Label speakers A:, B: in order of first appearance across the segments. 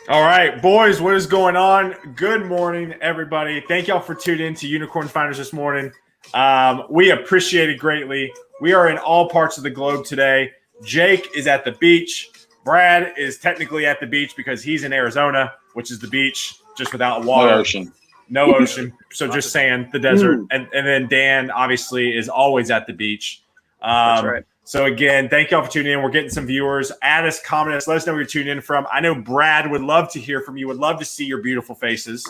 A: All right, boys, what is going on? Good morning, everybody. Thank y'all for tuning in to Unicorn Finders this morning. We appreciate it greatly. We are in all parts of the globe today. Jake is at the beach. Brad is technically at the beach because he's in Arizona, which is the beach, just without water.
B: No ocean.
A: No ocean. So just sand, the desert. And then Dan, obviously, is always at the beach.
C: That's right.
A: So again, thank y'all for tuning in. We're getting some viewers. Add us, comment us, let us know where you're tuning in from. I know Brad would love to hear from you. Would love to see your beautiful faces.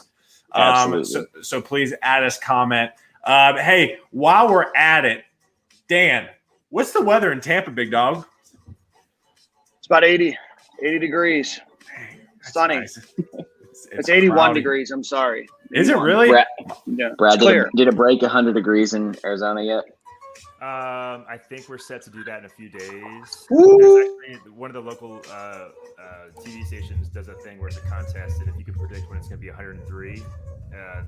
B: Absolutely.
A: So please add us, comment. Hey, while we're at it, Dan, what's the weather in Tampa, big dog?
C: It's about 80 degrees.
A: Dang,
C: Stunning.
A: nice.
C: It's 81
A: cloudy.
C: degrees. I'm sorry.
A: Is it really?
B: Brad,
C: It's clear.
B: did it break 100 degrees in Arizona yet?
D: I think we're set to do that in a few days.
C: Woo!
D: Actually, one of the local TV stations does a thing where it's a contest, and if you can predict when it's going to be 103,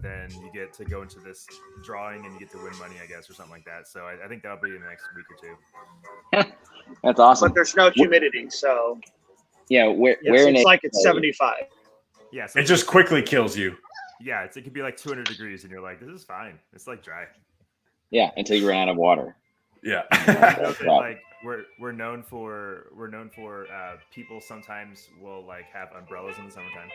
D: then you get to go into this drawing and you get to win money, I guess, or something like that. So I think that'll be in the next week or two.
B: That's awesome.
C: But there's no humidity, so
B: Yeah, where in
C: it's
B: it?
C: like it's 75.
D: Yeah, so
A: It just quickly kills you.
D: yeah, it could be like 200 degrees, and you're like, this is fine. It's like dry.
B: Yeah, until you run out of water.
A: Yeah.
D: You know that, like we're known for people sometimes will like have umbrellas in the summertime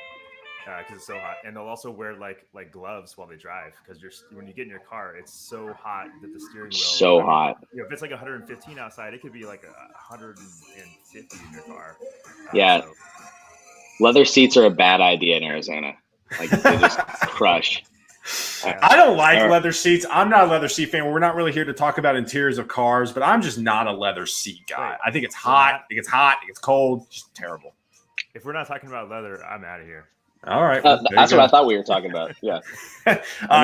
D: because it's so hot, and they'll also wear like gloves while they drive because when you get in your car, it's so hot that the steering wheel
B: So hot.
D: You know, if it's like 115 outside, it could be like 150 in your car.
B: Yeah.
D: So,
B: Leather seats are a bad idea in Arizona. Like they just crush.
A: I don't like leather seats. I'm not a leather seat fan. We're not really here to talk about interiors of cars, but I'm just not a leather seat guy.
D: Right.
A: I think it's hot. It gets hot. It gets cold. It's just terrible.
D: if we're not talking about leather, I'm out of here.
A: All right. Well,
B: That's what I thought we were talking about. Yeah.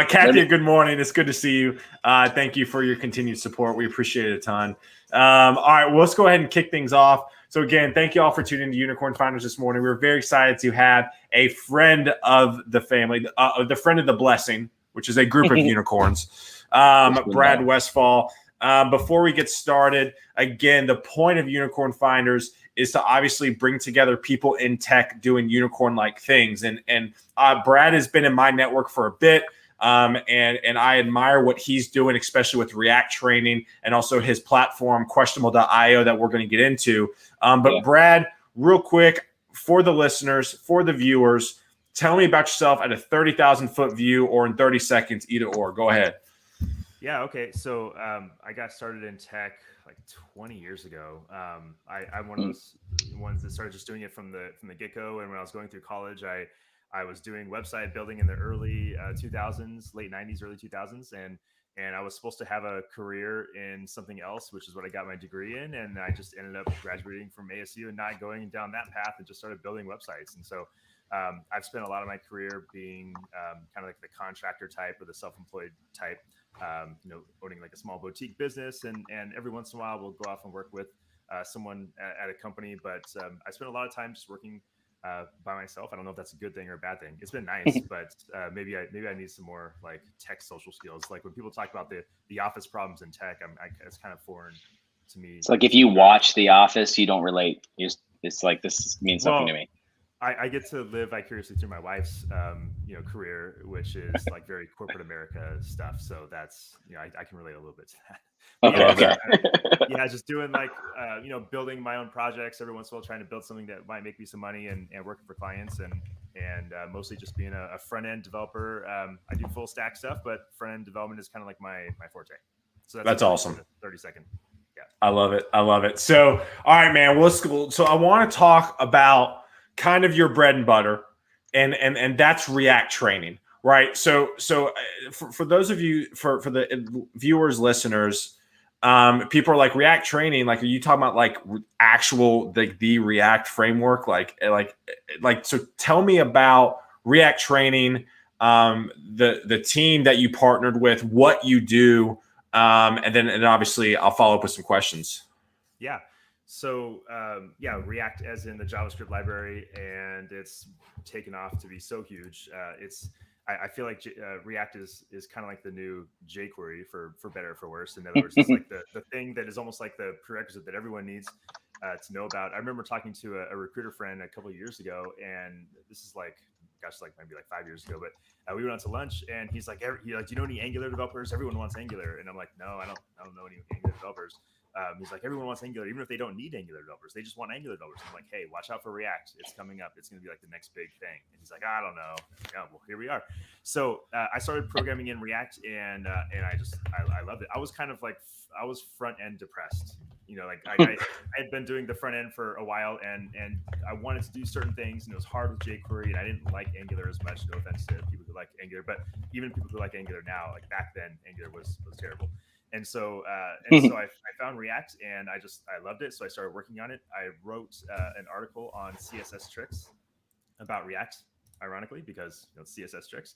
A: Kathy, good morning. It's good to see you. Thank you for your continued support. We appreciate it a ton. All right. Well, let's go ahead and kick things off. So again, thank you all for tuning in to Unicorn Finders this morning. We're very excited to have a friend of the family, the friend of the blessing, which is a group of unicorns, Brad Westfall. Before we get started, again, the point of Unicorn Finders is to obviously bring together people in tech doing unicorn-like things. And Brad has been in my network for a bit, and I admire what he's doing, especially with React training and also his platform, questionable.io, that we're going to get into. But Brad, real quick, for the listeners, for the viewers, tell me about yourself at a 30,000-foot view or in 30 seconds, either or. Go ahead.
D: Yeah. Okay. So I got started in tech like 20 years ago. I'm one of those ones that started just doing it from the get-go. And when I was going through college, I was doing website building in the early 2000s, late 90s, early 2000s, and I was supposed to have a career in something else, which is what I got my degree in. And I just ended up graduating from ASU and not going down that path and just started building websites. And so I've spent a lot of my career being kind of like the contractor type or the self-employed type, owning like a small boutique business. And every once in a while we'll go off and work with someone at a company. But I spent a lot of time just working by myself. I don't know if that's a good thing or a bad thing. It's been nice, but maybe I need some more like tech social skills. Like when people talk about the office problems in tech, it's kind of foreign to me.
B: It's like if you watch The Office, you don't relate. It's like this means something to me.
D: I get to live vicariously through my wife's, career, which is like very corporate America stuff. So that's, I can relate a little bit to that.
B: Okay.
D: Just doing like, building my own projects every once in a while, trying to build something that might make me some money and working for clients and mostly just being a front end developer. I do full stack stuff, but front end development is kind of like my forte. So that's
A: awesome.
D: 30-second. Yeah.
A: I love it. So, all right, man. So I want to talk about kind of your bread and butter, and that's React training, right? So for those of you, for the viewers, listeners, people are like, React training, like, are you talking about like actual the React framework, like so tell me about React training, the team that you partnered with, what you do, and obviously I'll follow up with some questions.
D: Yeah. So React as in the JavaScript library, and it's taken off to be so huge. I feel like React is kind of like the new jQuery for better or for worse. In other words, it's like the thing that is almost like the prerequisite that everyone needs. to know about. I remember talking to a recruiter friend a couple of years ago, and this is like, gosh, like maybe like 5 years ago, but we went out to lunch, and he's like, do you know any Angular developers? Everyone wants Angular. And I'm like, no, I don't know any Angular developers. He's like, everyone wants Angular, even if they don't need Angular developers. They just want Angular developers. I'm like, hey, watch out for React. It's coming up. It's going to be like the next big thing. And he's like, I don't know. Yeah, well, here we are. So I started programming in React, and I loved it. I was kind of like, I was front end depressed. You know, like I had been doing the front end for a while, and I wanted to do certain things, and it was hard with jQuery, and I didn't like Angular as much. No offense to people who like Angular, but even people who like Angular now, like back then, Angular was terrible. And so I found React, and I loved it. So I started working on it. I wrote an article on CSS tricks about React, ironically, because CSS tricks.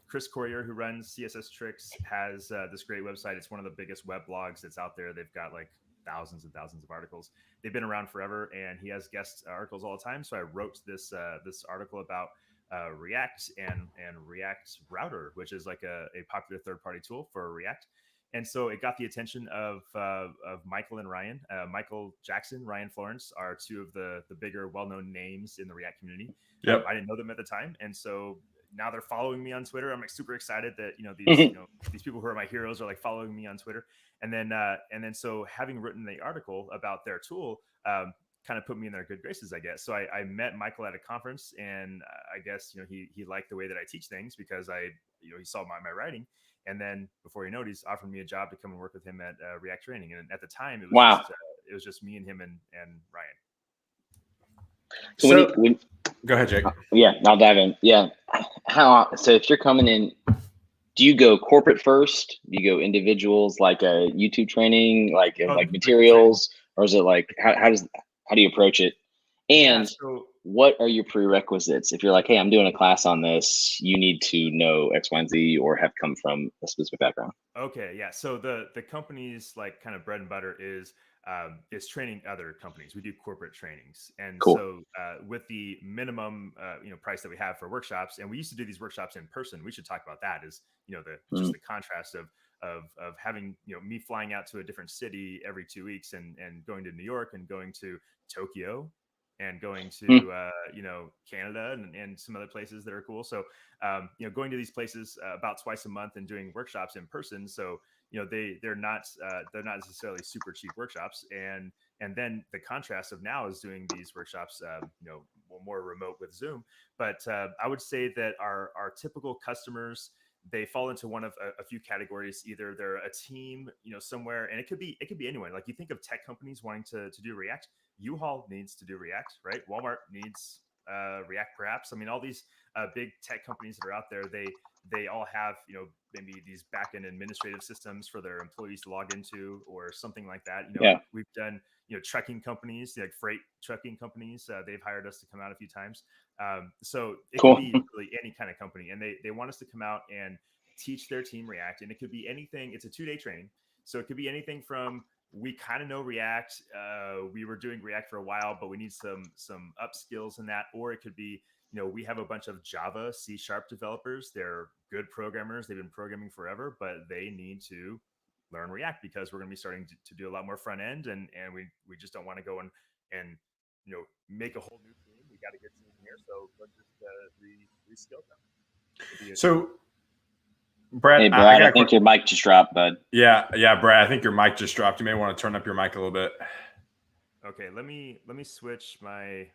D: Chris Corrier, who runs CSS Tricks, has this great website. It's one of the biggest web blogs that's out there. They've got like thousands and thousands of articles. They've been around forever, and he has guest articles all the time. So I wrote this article about React and React Router, which is like a popular third-party tool for React. And so it got the attention of Michael and Ryan. Michael Jackson, Ryan Florence are two of the bigger, well-known names in the React community.
A: Yep.
D: I didn't know them at the time, and so now they're following me on Twitter. I'm like super excited that these people who are my heroes are like following me on Twitter. And then so having written the article about their tool kind of put me in their good graces, I guess. So I met Michael at a conference, and I guess he liked the way that I teach things because he saw my writing. And then before you know it, he's offered me a job to come and work with him at React Training. And at the time, it was just me and him and Ryan.
A: So go ahead, Jake.
B: Yeah, I'll dive in. Yeah. So if you're coming in, do you go corporate first? Do you go individuals, like a YouTube training, like materials, or is it like how do you approach it? And what are your prerequisites? If you're like, hey, I'm doing a class on this, you need to know X, Y, and Z, or have come from a specific background.
D: Okay, yeah. So the company's like kind of bread and butter is training other companies. We do corporate trainings, and
B: cool.
D: So with the minimum price that we have for workshops, and we used to do these workshops in person. We should talk about that. Is just the contrast of having me flying out to a different city every 2 weeks and going to New York and going to Tokyo and going to Canada and some other places that are cool. So going to these places about twice a month and doing workshops in person. So they're not necessarily super cheap workshops. And then the contrast of now is doing these workshops more remote with Zoom. But I would say that our typical customers, they fall into one of a few categories. Either they're a team, somewhere, and it could be anyone. Like you think of tech companies wanting to do React. U-Haul needs to do React, right? Walmart needs React, perhaps. I mean, all these big tech companies that are out there, they all have maybe these back-end administrative systems for their employees to log into or something like that. We've done trucking companies, like freight trucking companies. They've hired us to come out a few times. So it could be really any kind of company, and they want us to come out and teach their team React. And it could be anything. It's a 2-day training, so it could be anything from we kind of know React. We were doing React for a while, but we need some up skills in that. Or it could be, we have a bunch of Java, C# developers. They're good programmers. They've been programming forever, but they need to learn React because we're going to be starting to do a lot more front end. And we just don't want to go and make a whole new team. We got to get some in here. So let's just reskill them.
A: So Brad,
B: hey, Brad, I think your mic just dropped, bud.
A: Yeah, Brad, I think your mic just dropped. You may want to turn up your mic a little bit.
D: Okay, let me switch my.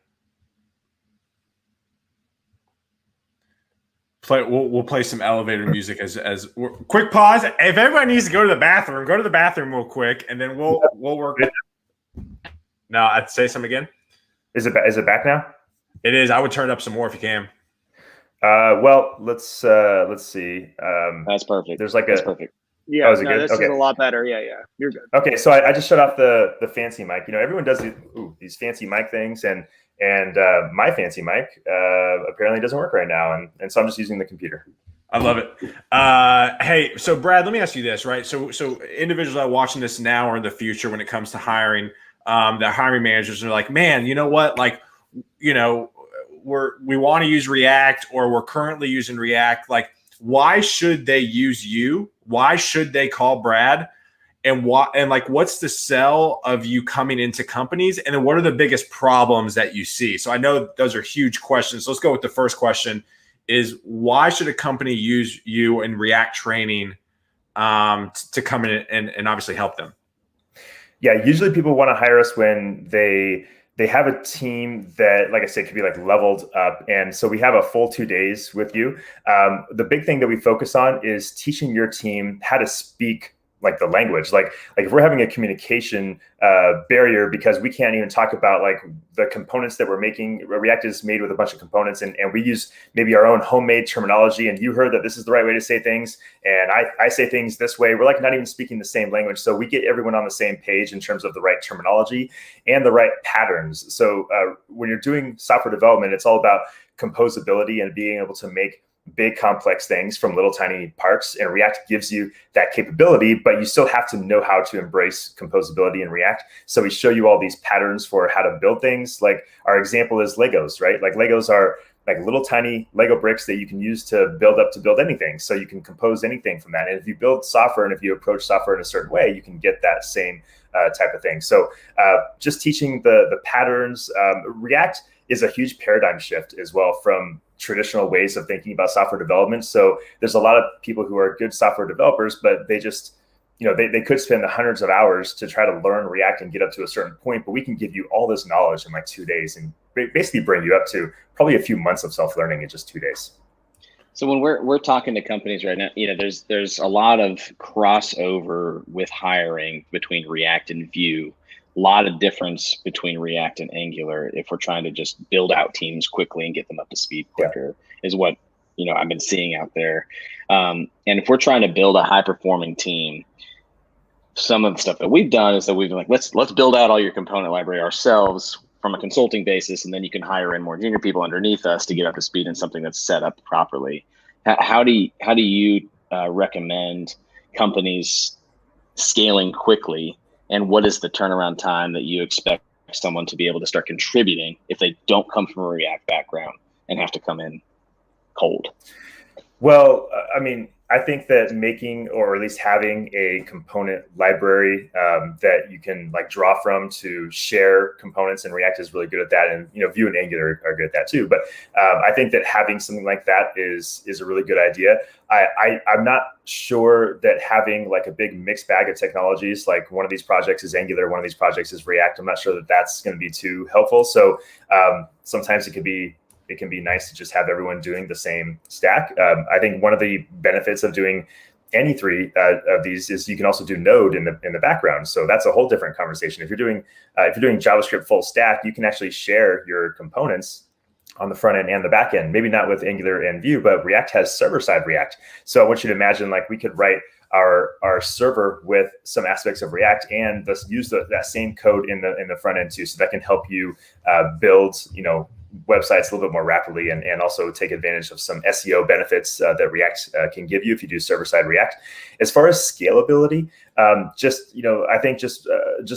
A: We'll play some elevator music as quick pause. If everybody needs to go to the bathroom real quick, and then we'll work. No, I'd say some again.
D: Is it back now?
A: It is. I would turn it up some more if you can.
D: Well, let's see.
B: That's perfect.
D: There's like
B: That's perfect.
C: Yeah,
D: is it good?
C: This is a lot better. Yeah, you're good.
D: Okay, so I just shut off the fancy mic. Everyone does these fancy mic things, and my fancy mic apparently doesn't work right now, and so I'm just using the computer.
A: I love it. Hey, so Brad, let me ask you this, right? So individuals that are watching this now or in the future, when it comes to hiring, the hiring managers are like, man, you know what? Like, we want to use React, or we're currently using React. Like, why should they use you? Why should they call Brad? and what's the sell of you coming into companies, and then what are the biggest problems that you see? So I know those are huge questions. So let's go with the first question: is why should a company use you in React training to come in and obviously help them?
E: Yeah, usually people want to hire us when they have a team that, like I said, could be like leveled up. And so we have a full 2 days with you. The big thing that we focus on is teaching your team how to speak like the language, like if we're having a communication barrier because we can't even talk about like the components that we're making. React is made with a bunch of components, and we use maybe our own homemade terminology, and you heard that this is the right way to say things, and I say things this way. We're like not even speaking the same language. So we get everyone on the same page in terms of the right terminology and the right patterns. So when you're doing software development, it's all about composability and being able to make big complex things from little tiny parts, and React gives you that capability, but you still have to know how to embrace composability in React. So we show you all these patterns for how to build things. Like our example is Legos, right? Like Legos are like little tiny Lego bricks that you can use to build anything. So you can compose anything from that. And if you build software and if you approach software in a certain way, you can get that same type of thing. So just teaching the patterns. React is a huge paradigm shift as well from traditional ways of thinking about software development. So there's a lot of people who are good software developers, but they just, they could spend hundreds of hours to try to learn React and get up to a certain point, but we can give you all this knowledge in like 2 days and basically bring you up to probably a few months of self-learning in just 2 days.
B: So when we're talking to companies right now, there's a lot of crossover with hiring between React and Vue. A lot of difference between React and Angular if we're trying to just build out teams quickly and get them up to speed quicker is what I've been seeing out there. And if we're trying to build a high performing team, some of the stuff that we've done is that we've been like, let's build out all your component library ourselves from a consulting basis, and then you can hire in more junior people underneath us to get up to speed in something that's set up properly. How do you recommend companies scaling quickly? And what is the turnaround time that you expect someone to be able to start contributing if they don't come from a React background and have to come in cold?
E: Well, I think that making, or at least having, a component library that you can like draw from to share components, and React is really good at that, and Vue and Angular are good at that too. But I think that having something like that is a really good idea. I'm not sure that having like a big mixed bag of technologies, like one of these projects is Angular, one of these projects is React, I'm not sure that that's going to be too helpful. So sometimes it can be nice to just have everyone doing the same stack. I think one of the benefits of doing any three of these is you can also do Node in the background. So that's a whole different conversation. If you're doing JavaScript full stack, you can actually share your components on the front end and the back end. Maybe not with Angular and Vue, but React has server-side React. So I want you to imagine like we could write our server with some aspects of React and just use that same code in the front end too. So that can help you build websites a little bit more rapidly, and also take advantage of some SEO benefits that React can give you if you do server-side React. As far as scalability, I think just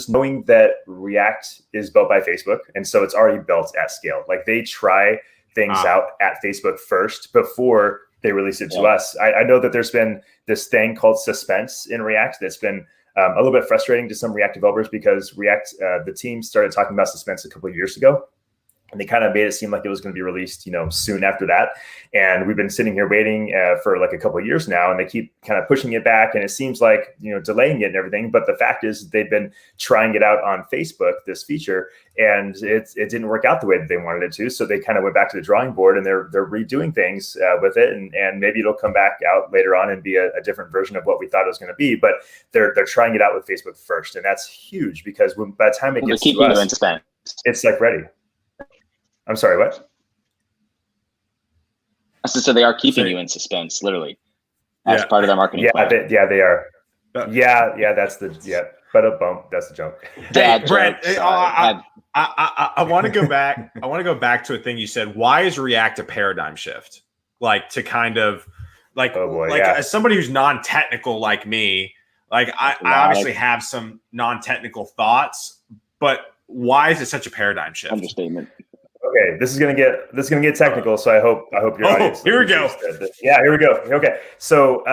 E: knowing that React is built by Facebook, and so it's already built at scale. Like they try things out at Facebook first before they release it to us. I know that there's been this thing called Suspense in React that's been a little bit frustrating to some React developers, because React, the team started talking about Suspense a couple of years ago, and they kind of made it seem like it was going to be released, soon after that. And we've been sitting here waiting for like a couple of years now, and they keep kind of pushing it back. And it seems like, delaying it and everything. But the fact is they've been trying it out on Facebook, this feature, and it didn't work out the way that they wanted it to. So they kind of went back to the drawing board, and they're redoing things with it. And maybe it'll come back out later on and be a different version of what we thought it was going to be. But they're trying it out with Facebook first. And that's huge, because by the time it gets to us, it's like ready. I'm sorry, what?
B: So they are keeping you in suspense, literally. That's part of their marketing plan.
E: They are. That's the that's the joke.
A: Hey, Brent, I want to go back. I want to go back to a thing you said. Why is React a paradigm shift? Like, to kind of as somebody who's non-technical like me, like I obviously have some non-technical thoughts, but why is it such a paradigm shift?
B: Understatement.
E: Okay, this is gonna get technical, so I hope your audience.
A: Here we go.
E: Yeah, here we go. Okay, so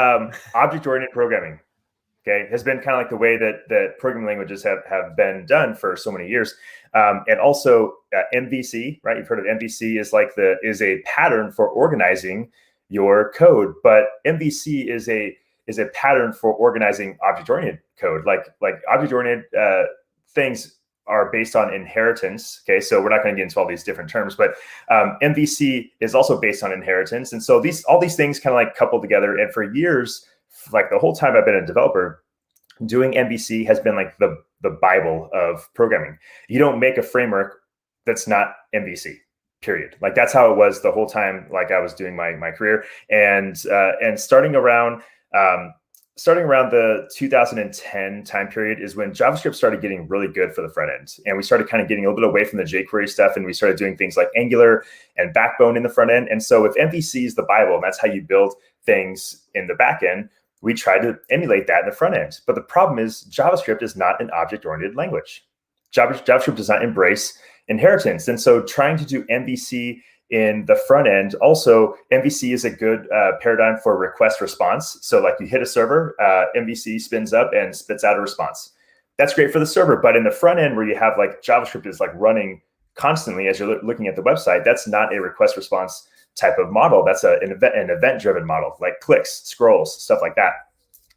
E: object-oriented programming. Okay, has been kind of like the way that programming languages have been done for so many years. And also MVC, right? You've heard of MVC is a pattern for organizing your code, but MVC is a pattern for organizing object-oriented code. Like object-oriented things are based on inheritance. Okay, so we're not going to get into all these different terms, but MVC is also based on inheritance, and so all these things kind of like couple together. And for years, like the whole time I've been a developer, doing MVC has been like the Bible of programming. You don't make a framework that's not MVC. Period. Like that's how it was the whole time. Like I was doing my career, and starting around the 2010 time period is when JavaScript started getting really good for the front end, and we started kind of getting a little bit away from the jQuery stuff, and we started doing things like Angular and Backbone in the front end. And so if MVC is the Bible, and that's how you build things in the back end, we tried to emulate that in the front end. But the problem is JavaScript is not an object-oriented language. JavaScript does not embrace inheritance. And so trying to do MVC in the front end, also MVC is a good paradigm for request response. So like you hit a server, MVC spins up and spits out a response. That's great for the server, but in the front end where you have like JavaScript is like running constantly as you're looking at the website, that's not a request response type of model. That's an event-driven model, like clicks, scrolls, stuff like that.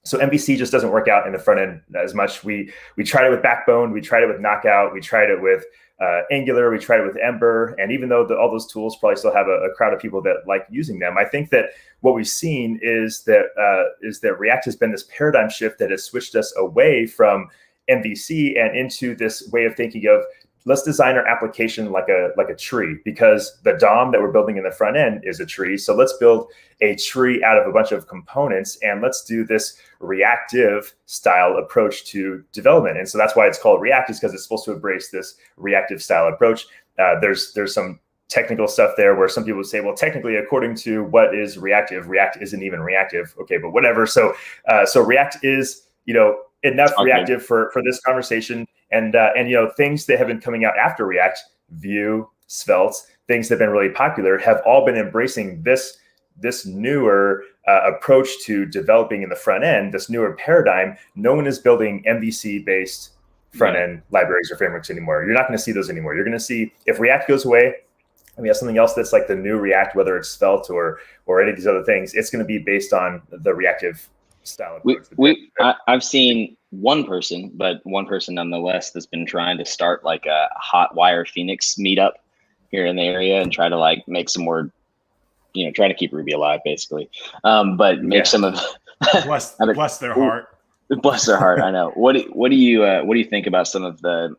E: So MVC just doesn't work out in the front end as much. We tried it with Backbone, we tried it with Knockout, we tried it with Angular, we tried it with Ember, and even though all those tools probably still have a crowd of people that like using them, I think that what we've seen is that React has been this paradigm shift that has switched us away from MVC and into this way of thinking of, let's design our application like a tree, because the DOM that we're building in the front end is a tree. So let's build a tree out of a bunch of components, and let's do this reactive style approach to development. And so that's why it's called React, is because it's supposed to embrace this reactive style approach. There's some technical stuff there where some people say, well, technically, according to what is reactive, React isn't even reactive. Okay, but whatever. So React is, enough reactive for this conversation. And things that have been coming out after React, Vue, Svelte, things that have been really popular, have all been embracing this newer approach to developing in the front end, this newer paradigm. No one is building MVC-based front end libraries or frameworks anymore. You're not going to see those anymore. You're going to see, if React goes away, and we have something else that's like the new React, whether it's Svelte or any of these other things, it's going to be based on the reactive style approach.
B: I've seen one person nonetheless that's been trying to start like a Hotwire Phoenix meetup here in the area and try to like make some more, try to keep Ruby alive basically. But make some of
A: bless their heart.
B: Bless their heart. I know. What do you think about some of the,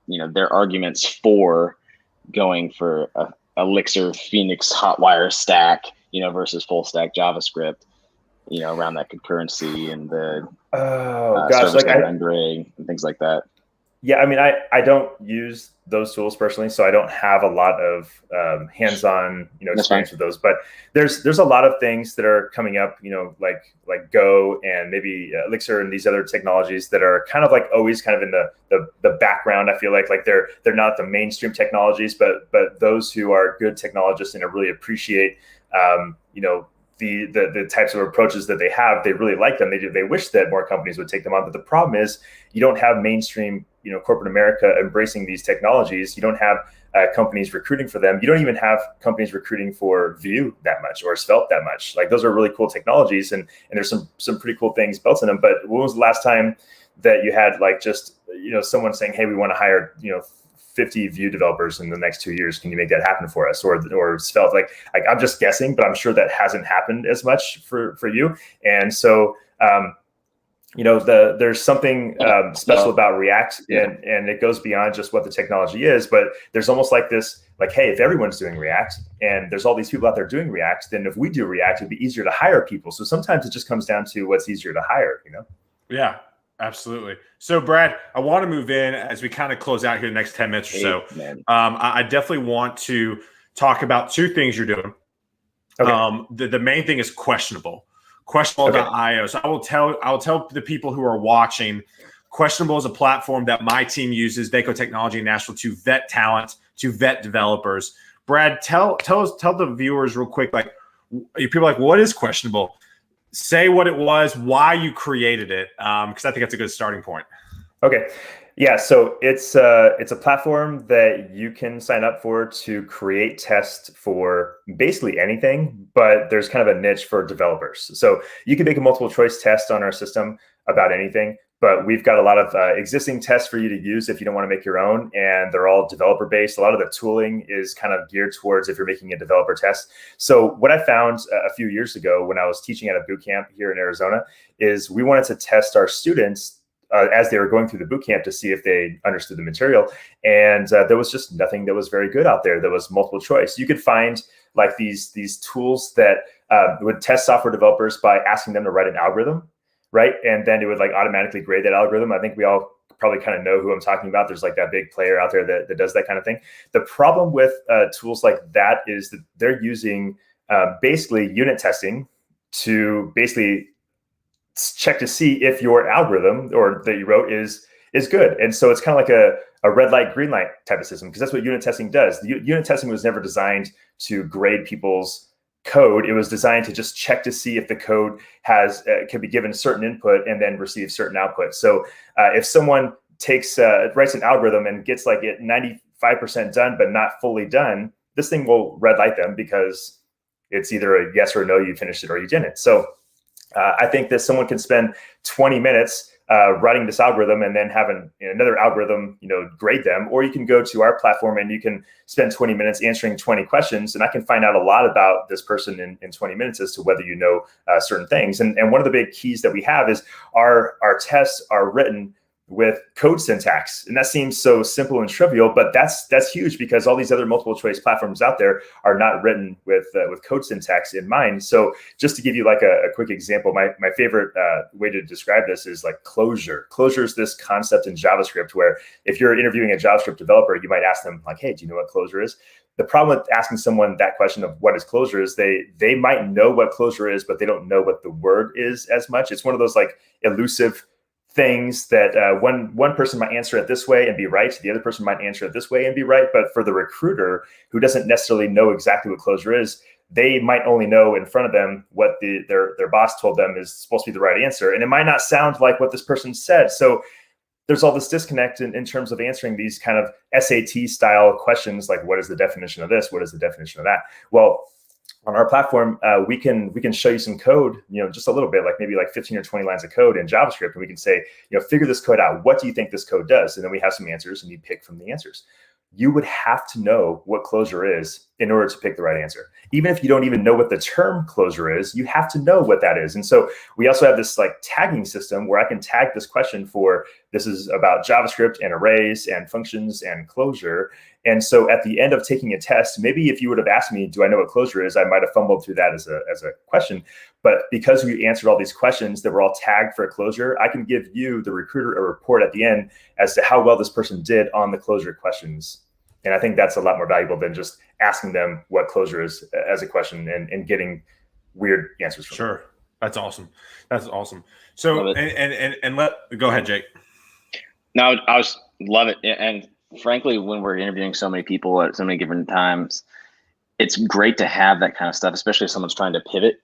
B: their arguments for going for a Elixir Phoenix Hotwire stack, versus full stack JavaScript? Around that concurrency and the server-side rendering and things like that.
E: Yeah, I mean, I don't use those tools personally, so I don't have a lot of hands-on experience with those. But there's a lot of things that are coming up, like Go and maybe Elixir and these other technologies that are kind of like always kind of in the background. I feel like they're not the mainstream technologies, but those who are good technologists and really appreciate the types of approaches that they have, they really like them. They wish that more companies would take them on. But the problem is you don't have mainstream, corporate America embracing these technologies. You don't have companies recruiting for them. You don't even have companies recruiting for Vue that much or Svelte that much. Like those are really cool technologies, and there's some pretty cool things built in them. But when was the last time that you had like just someone saying, hey, we want to hire 50 Vue developers in the next 2 years. Can you make that happen for us? Or Svelte, like I'm just guessing, but I'm sure that hasn't happened as much for you. And so, there's something special about React, and it goes beyond just what the technology is. But there's almost like this, like, hey, if everyone's doing React and there's all these people out there doing React, then if we do React, it'd be easier to hire people. So sometimes it just comes down to what's easier to hire,
A: Yeah. Absolutely. So, Brad, I want to move in as we kind of close out here the next 10 minutes or so. I definitely want to talk about two things you're doing. Okay. The main thing is questionable.io. So I will tell the people who are watching, Questionable is a platform that my team uses, Vaco Technology and Nashville, to vet talent, to vet developers. Brad, tell the viewers real quick, like, people are like, what is Questionable? say what it was, why you created it, because I think that's a good starting point.
E: Okay. Yeah, so it's a platform that you can sign up for to create tests for basically anything, but there's kind of a niche for developers. So you can make a multiple choice test on our system about anything, but we've got a lot of existing tests for you to use if you don't want to make your own, and they're all developer based. A lot of the tooling is kind of geared towards if you're making a developer test. So what I found a few years ago when I was teaching at a boot camp here in Arizona is we wanted to test our students as they were going through the boot camp to see if they understood the material. And there was just nothing that was very good out there that was multiple choice. You could find like these tools that would test software developers by asking them to write an algorithm, right? And then it would like automatically grade that algorithm. I think we all probably kind of know who I'm talking about. There's like that big player out there that does that kind of thing. The problem with tools like that is that they're using basically unit testing to basically check to see if your algorithm or that you wrote is good. And so it's kind of like a red light, green light type of system, because that's what unit testing does. Unit testing was never designed to grade people's code. It was designed to just check to see if the code has can be given certain input and then receive certain output. So if someone writes an algorithm and gets like it 95% done but not fully done, this thing will red light them because it's either a yes or a no, you finished it or you didn't. So I think that someone can spend 20 minutes writing this algorithm and then have another algorithm, grade them. Or you can go to our platform and you can spend 20 minutes answering 20 questions, and I can find out a lot about this person in 20 minutes as to whether you know certain things. And one of the big keys that we have is our tests are written with code syntax. And that seems so simple and trivial, but that's huge because all these other multiple choice platforms out there are not written with code syntax in mind. So just to give you like a quick example, my favorite way to describe this is like closure. Closure is this concept in JavaScript where if you're interviewing a JavaScript developer, you might ask them like, hey, do you know what closure is? The problem with asking someone that question of what is closure is they might know what closure is, but they don't know what the word is as much. It's one of those like elusive things that one person might answer it this way and be right. The other person might answer it this way and be right. But for the recruiter who doesn't necessarily know exactly what closure is, they might only know in front of them what their boss told them is supposed to be the right answer. And it might not sound like what this person said. So there's all this disconnect in terms of answering these kind of SAT style questions, like what is the definition of this? What is the definition of that? Well, on our platform, we can show you some code, just a little bit, like maybe like 15 or 20 lines of code in JavaScript. And we can say, figure this code out. What do you think this code does? And then we have some answers and you pick from the answers. You would have to know what closure is in order to pick the right answer. Even if you don't even know what the term closure is, you have to know what that is. And so we also have this like tagging system where I can tag this question for this is about JavaScript and arrays and functions and closure. And so at the end of taking a test, maybe if you would have asked me, do I know what closure is? I might have fumbled through that as a question. But because we answered all these questions that were all tagged for a closure, I can give you, the recruiter, a report at the end as to how well this person did on the closure questions. And I think that's a lot more valuable than just asking them what closure is as a question and getting weird answers from them.
A: Sure. That's awesome. That's awesome. So, and go ahead, Jake.
B: No, I was love it. And frankly, when we're interviewing so many people at so many different times, it's great to have that kind of stuff, especially if someone's trying to pivot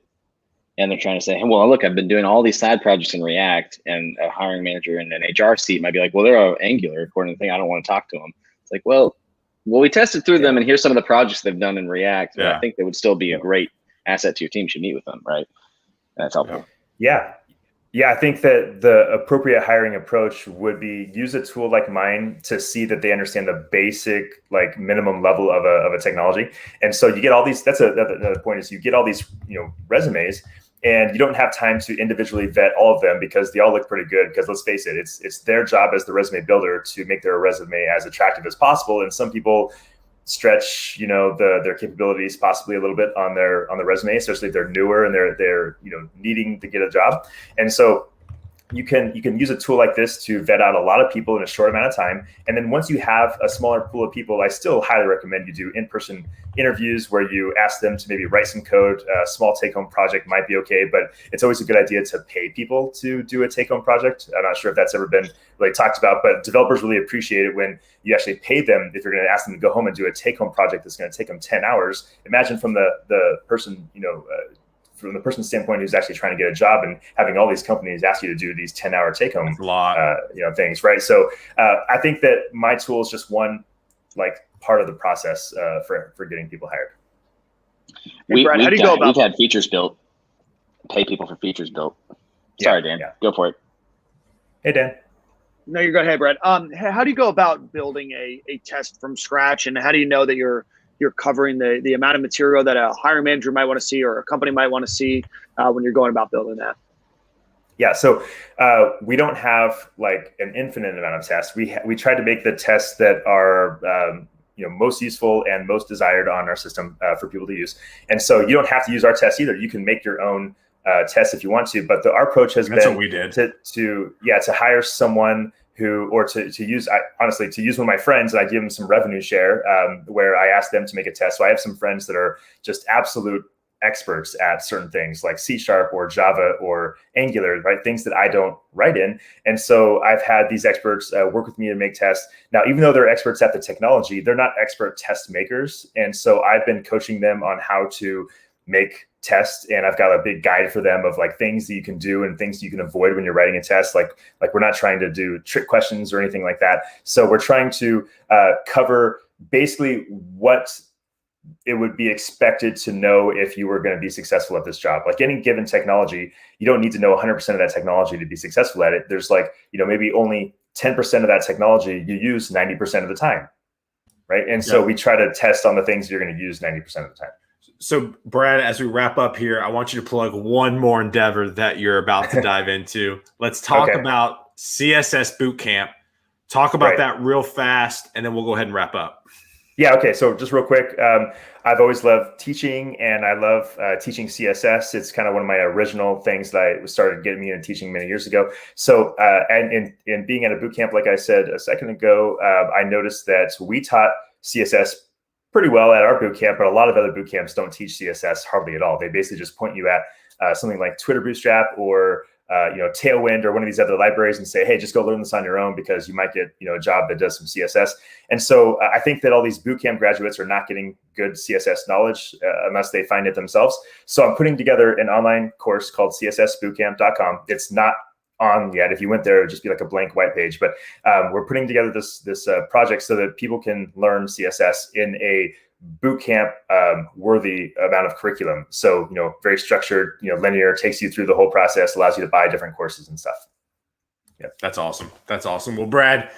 B: and they're trying to say, hey, well, look, I've been doing all these side projects in React, and a hiring manager in an HR seat might be like, well, they're Angular according to the thing. I don't want to talk to them. It's like, well, we tested through them, and here's some of the projects they've done in React. And I think they would still be a great asset to your team. You should meet with them, right? And that's helpful.
E: Yeah. I think that the appropriate hiring approach would be use a tool like mine to see that they understand the basic, like minimum level of a technology. And so you get all these. That's another point is you get all these resumes, and you don't have time to individually vet all of them because they all look pretty good. Because let's face it, it's their job as the resume builder to make their resume as attractive as possible. And some people stretch, their capabilities possibly a little bit on their resume, especially if they're newer and they're needing to get a job. And so you can use a tool like this to vet out a lot of people in a short amount of time. And then once you have a smaller pool of people, I still highly recommend you do in-person interviews where you ask them to maybe write some code. A small take-home project might be okay, but it's always a good idea to pay people to do a take-home project. I'm not sure if that's ever been really talked about, but developers really appreciate it when you actually pay them. If you're going to ask them to go home and do a take-home project that's going to take them 10 hours, imagine from the person, from the person's standpoint who's actually trying to get a job and having all these companies ask you to do these 10-hour take-home things, right? So I think that my tool is just one part of the process for getting people hired.
C: Brad, how do you go about?
B: We've had features built, pay people for features built. Sorry, Dan. Yeah. Go for it.
E: Hey, Dan.
C: No, you're good. Hey, Brad. How do you go about building a test from scratch, and how do you know that you're covering the amount of material that a hiring manager might want to see or a company might want to see when you're going about building that?
E: Yeah, so we don't have an infinite amount of tests. We try to make the tests that are most useful and most desired on our system for people to use. And so you don't have to use our tests either. You can make your own tests if you want to. But our approach has been
A: what we did.
E: to hire someone who, or to use, honestly, to use one of my friends, and I give them some revenue share where I ask them to make a test. So I have some friends that are just absolute experts at certain things like C# or Java or Angular, right? Things that I don't write in. And so I've had these experts work with me to make tests. Now, even though they're experts at the technology, they're not expert test makers. And so I've been coaching them on how to make tests, and I've got a big guide for them of things that you can do and things you can avoid when you're writing a test. Like we're not trying to do trick questions or anything like that. So we're trying to cover basically what it would be expected to know if you were going to be successful at this job. Like any given technology, you don't need to know 100% of that technology to be successful at it. There's maybe only 10% of that technology you use 90% of the time, right? And so we try to test on the things you're going to use 90% of the time.
A: So, Brad, as we wrap up here, I want you to plug one more endeavor that you're about to dive into. Let's talk about CSS Bootcamp. Talk about that real fast, and then we'll go ahead and wrap up.
E: Yeah, okay. So just real quick, I've always loved teaching, and I love teaching CSS. It's kind of one of my original things that I started getting me into teaching many years ago. So, and in being at a bootcamp, like I said a second ago, I noticed that we taught CSS pretty well at our boot camp, but a lot of other boot camps don't teach CSS hardly at all. They basically just point you at something like Twitter Bootstrap or Tailwind or one of these other libraries and say, hey, just go learn this on your own because you might get a job that does some CSS. And so I think that all these boot camp graduates are not getting good CSS knowledge unless they find it themselves. So I'm putting together an online course called cssbootcamp.com. It's not on yet. If you went there, it would just be like a blank white page. But we're putting together this project so that people can learn CSS in a bootcamp worthy amount of curriculum. So very structured, linear, takes you through the whole process, allows you to buy different courses and stuff.
A: Yeah, that's awesome. That's awesome. Well, Brad,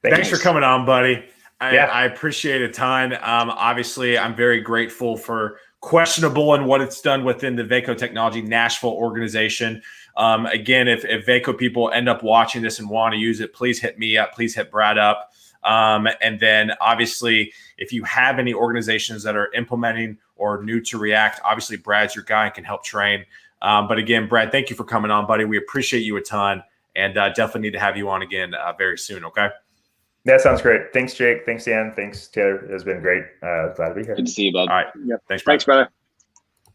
A: thanks for coming on, buddy. I appreciate a ton. Obviously, I'm very grateful for Questionable and what it's done within the Vaco Technology Nashville organization. Again, if Vaco people end up watching this and want to use it, please hit me up. Please hit Brad up. And then obviously, if you have any organizations that are implementing or new to React, obviously Brad's your guy and can help train. But again, Brad, thank you for coming on, buddy. We appreciate you a ton, and definitely need to have you on again very soon. Okay.
E: That sounds great. Thanks, Jake. Thanks, Dan. Thanks, Taylor. It has been great. Glad to be here.
B: Good to see you, bud.
A: All right.
C: Yep.
A: Thanks, Brad.
C: Thanks, brother.